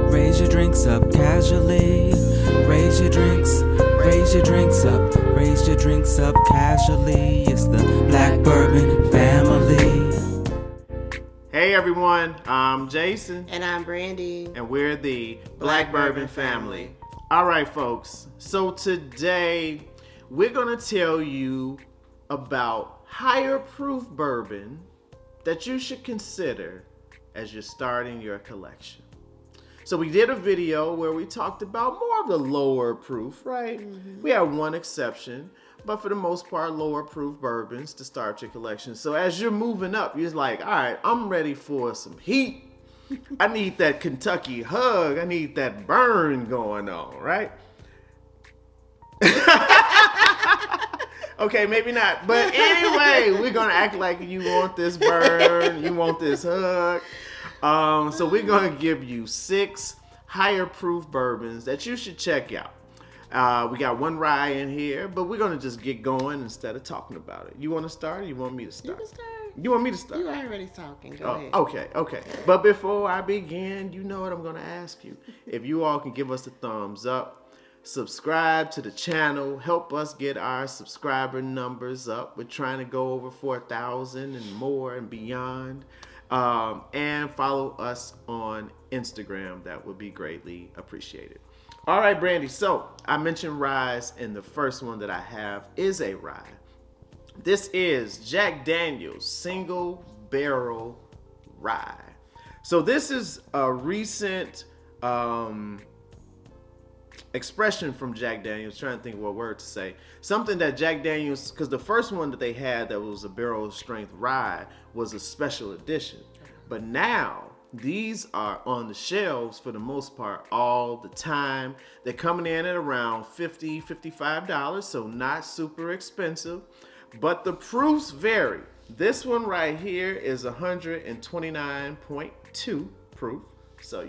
Raise your drinks up casually. Raise your drinks up. Raise your drinks up casually. It's the Black Bourbon family. Hey everyone, I'm Jason. And I'm Brandy. And we're the Black Bourbon family. All right, folks. So today we're going to tell you about higher proof bourbon that you should consider as you're starting your collection. So we did a video where we talked about more of the lower proof, right? Mm-hmm. We had one exception, but for the most part, lower proof bourbons to start your collection. So as you're moving up, you're like, all right, I'm ready for some heat. I need that Kentucky hug. I need that burn going on, right? Okay, maybe not. But anyway, we're going to act like you want this burn, you want this hug. So we're going to give you 6 higher proof bourbons that you should check out. We got one rye in here, but we're going to just get going instead of talking about it. You want to start or you want me to start? You can start. You want me to start? You already talking. Go ahead. Okay. But before I begin, you know what I'm going to ask you. If you all can give us a thumbs up, subscribe to the channel, help us get our subscriber numbers up. We're trying to go over 4,000 and more and beyond. And follow us on Instagram. That would be greatly appreciated. All right, Brandy. So I mentioned ryes, and the first one that I have is a rye. This is Jack Daniel's Single Barrel Rye. So this is a recent expression from Jack Daniel's. Trying to think of what word to say. Something that Jack Daniel's, because the first one that they had that was a barrel strength rye was a special edition. But now these are on the shelves for the most part all the time. They're coming in at around $50, $55, so not super expensive. But the proofs vary. This one right here is 129.2 proof. So,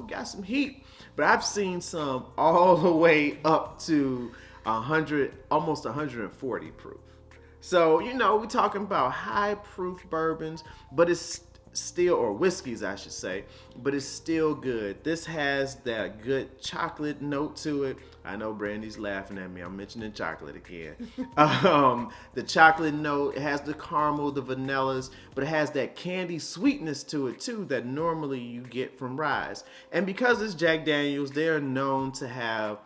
got some heat. But I've seen some all the way up to 100, almost 140 proof. So, we're talking about high proof bourbons, but it's still, or whiskeys, I should say, but it's still good. This has that good chocolate note to it. I know Brandy's laughing at me. I'm mentioning chocolate again. The chocolate note, it has the caramel, the vanillas, but it has that candy sweetness to it too that normally you get from ryes. And because it's Jack Daniel's, they're known to have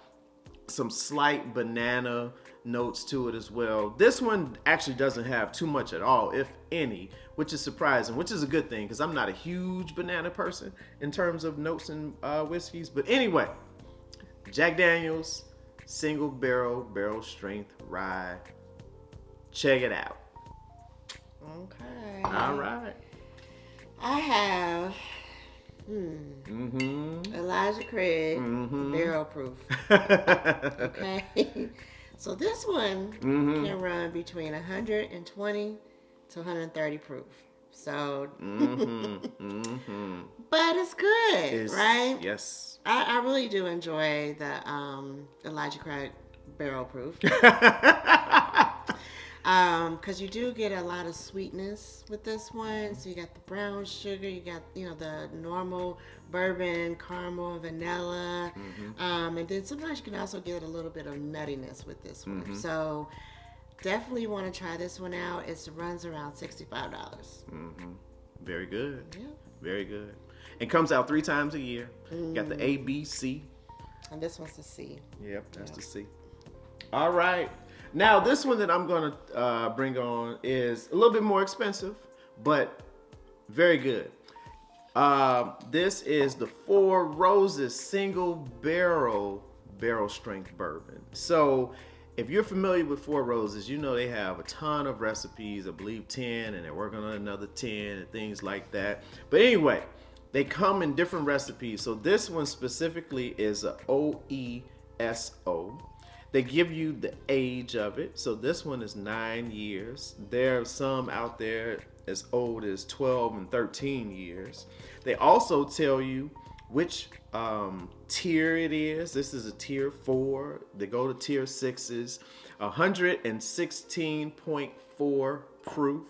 some slight banana notes to it as well. This one actually doesn't have too much at all, if any, which is surprising, which is a good thing because I'm not a huge banana person in terms of notes in whiskeys. But anyway, Jack Daniel's Single Barrel Strength Rye. Check it out. Okay. All right. I have Elijah Craig Barrel Proof. Okay. So this one can run between 120 to 130 proof. So, but it's good, right? Yes. I really do enjoy the Elijah Craig Barrel Proof. Because you do get a lot of sweetness with this one. So you got the brown sugar, you got the normal bourbon, caramel, vanilla, and then sometimes you can also get a little bit of nuttiness with this one. So definitely want to try this one out. It runs around $65. Very good. Yeah. Very good. It comes out 3 times a year. Got the A, B, C. And this one's the C. Yep, that's the C. All right. Now, this one that I'm going to bring on is a little bit more expensive, but very good. This is the 4 Roses Single Barrel Strength Bourbon. So, if you're familiar with 4 Roses, they have a ton of recipes, I believe 10, and they're working on another 10 and things like that. But anyway, they come in different recipes. So this one specifically is a OESO. They give you the age of it. So this one is 9 years. There are some out there as old as 12 and 13 years. They also tell you which tier it is. This is a tier 4. They go to tier 6s. 116.4 proof.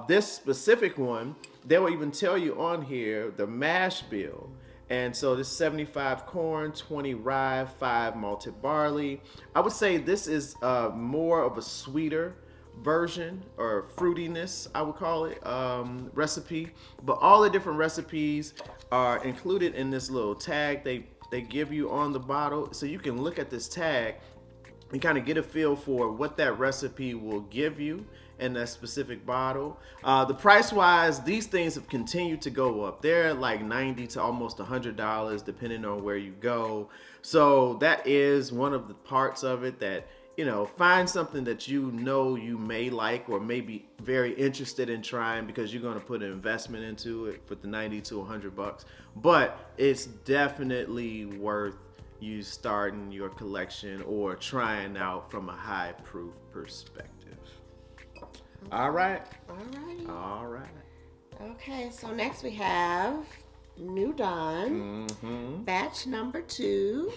This specific one, they will even tell you on here the mash bill. And so this 75 corn, 20 rye, 5 malted barley. I would say this is more of a sweeter version, or fruitiness, I would call it, recipe. But all the different recipes are included in this little tag they give you on the bottle. So you can look at this tag and kind of get a feel for what that recipe will give you in that specific bottle. The price wise, these things have continued to go up. They're like $90 to almost $100 depending on where you go. So that is one of the parts of it, that, you know, find something that you know you may like or may be very interested in trying, because you're going to put an investment into it for the $90 to $100. But it's definitely worth you starting your collection or trying out from a high proof perspective. All right. Alrighty. All right. Okay, so next we have New Dawn, batch number 2.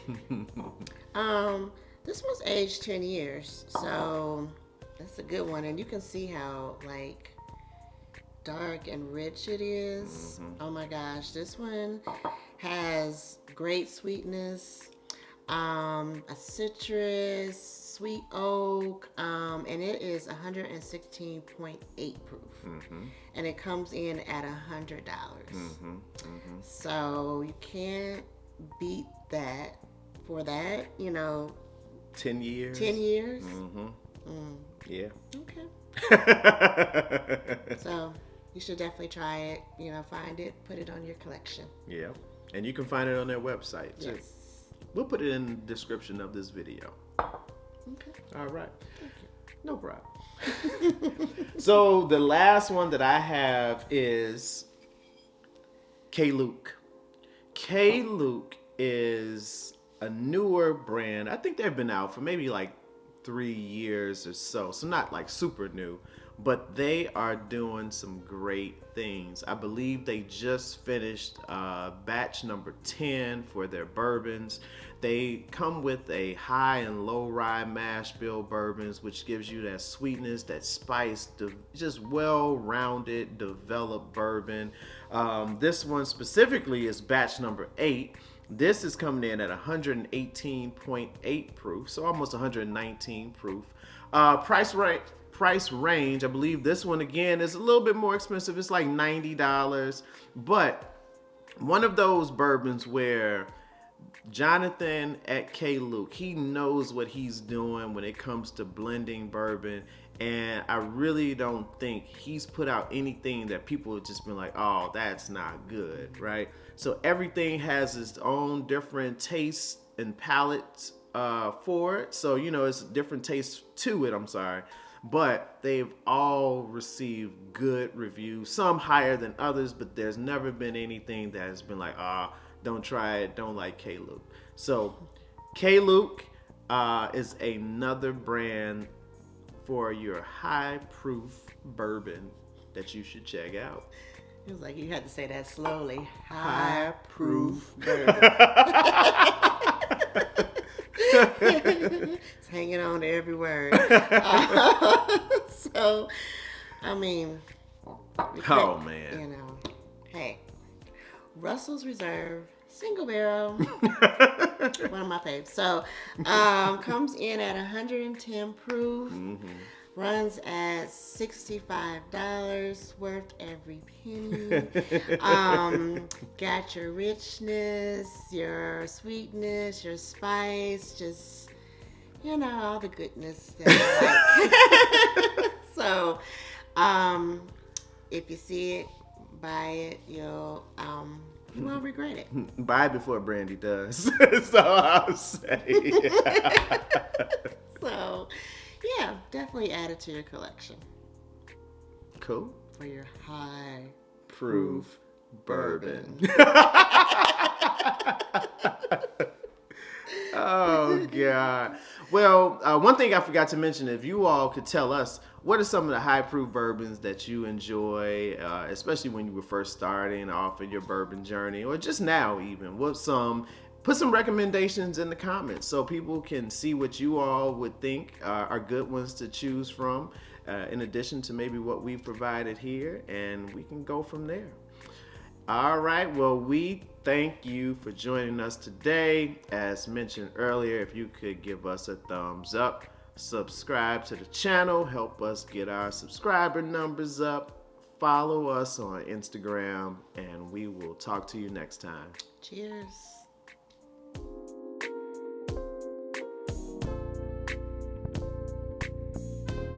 This one's aged 10 years, so that's a good one. And you can see how like dark and rich it is. Oh my gosh, this one has great sweetness, a citrus, sweet oak, and it is 116.8 proof. And it comes in at $100. So you can't beat that for that, you know. 10 years. 10 years? Yeah. Okay. So you should definitely try it, you know, find it, put it on your collection. Yeah. And you can find it on their website too. Yes. We'll put it in the description of this video. Okay. All right. Thank you. No problem. So the last one that I have is K-Luke. K-Luke is a newer brand. I think they've been out for maybe like 3 years or so. So not like super new, but they are doing some great things. I believe they just finished batch number 10 for their bourbons. They come with a high and low rye mash bill bourbons, which gives you that sweetness, that spice, just well-rounded, developed bourbon. This one specifically is batch number 8. This is coming in at 118.8 proof, so almost 119 proof. Price range, I believe this one again is a little bit more expensive. It's like $90, but one of those bourbons where Jonathan at K-Luke, he knows what he's doing when it comes to blending bourbon, and I really don't think he's put out anything that people have just been like, oh, that's not good, right? So everything has its own different tastes and palates for it. So, you know, it's different tastes to it, I'm sorry. But they've all received good reviews, some higher than others, but there's never been anything that has been like, don't try it, don't like K-Luke. So K-Luke is another brand for your high proof bourbon that you should check out. It was like you had to say that slowly. High proof bourbon. It's hanging on to every word. So, I mean, oh man, you know, hey, Russell's Reserve single barrel, one of my faves. So, comes in at 110 proof. Runs at $65, worth every penny. Got your richness, your sweetness, your spice, just, you know, all the goodness that I like. So, if you see it, buy it. You won't regret it. Buy it before Brandy does. So I'll say. So, yeah, definitely add it to your collection. Cool. For your high proof bourbon. Oh, God. Well, one thing I forgot to mention, if you all could tell us, what are some of the high proof bourbons that you enjoy, especially when you were first starting off in your bourbon journey, or just now even? Put some recommendations in the comments so people can see what you all would think are good ones to choose from, in addition to maybe what we've provided here, and we can go from there. All right, well, we thank you for joining us today. As mentioned earlier, if you could give us a thumbs up, subscribe to the channel, help us get our subscriber numbers up, follow us on Instagram, and we will talk to you next time. Cheers.